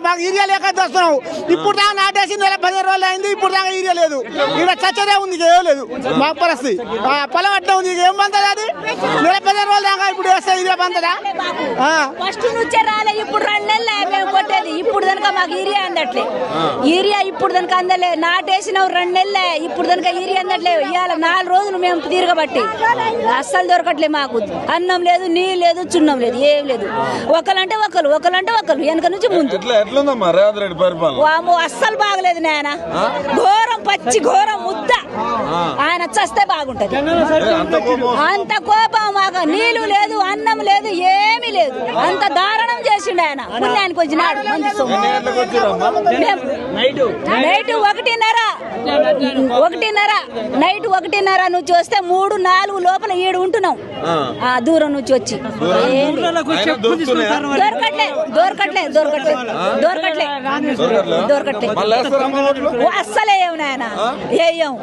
మాకు ఏరియా లేక వస్తున్నావు. ఇప్పుడు దాకా నాటేసి నెల 15 రోజులు అయింది, ఇప్పుడు దాకా ఏరియా లేదు. ఇక్కడ చచ్చదే ఉంది, ఏం లేదు మా పరిస్థితి. పొలం అట్లా ఉంది, ఏం బందదా అది? నెల 15 రోజులు దాకా ఇప్పుడు వేస్తే ఏరియా బందదా? ఫస్ట్ నుంచే రాలే, ఇప్పుడు 2 నెలలు మేము కొట్టేది. ఇప్పుడు కనుక మాకు ఏరియా అందట్లే. ఏరియా ఇప్పుడు కనుక అందలే. నాటేసిన 2 నెలలే, ఇప్పుడు కనుక ఏరియా అందట్లే. ఇవాళ 4 రోజులు మేము తిరగబట్టి అస్సలు దొరకట్లే. మాకు అన్నం లేదు, నీళ్ళు లేదు, చున్నం లేదు, ఏం లేదు. ఒకలంటే ఒకరు వెనక నుంచి ముందు. వామో అస్సలు బాగలేదు నాయన. ఘోరం, పచ్చి ఘోరం ముద్ద. ఆయన చస్తే బాగుంటది. అంత కోపం మాకు. నీళ్లు లేదు, అన్నం లేదు, ఏమీ లేదు. అంత దారుణం చేసిండు ఆయన. పుణ్యానికి వచ్చినాడు. నైట్ 1:30 నైట్ 1:30 నుంచి వస్తే 3-4 లోపల ఈడు ఉంటున్నాం. దూరం నుంచి వచ్చి దొరకట్లే అస్సలే ఏం నాయన, ఏం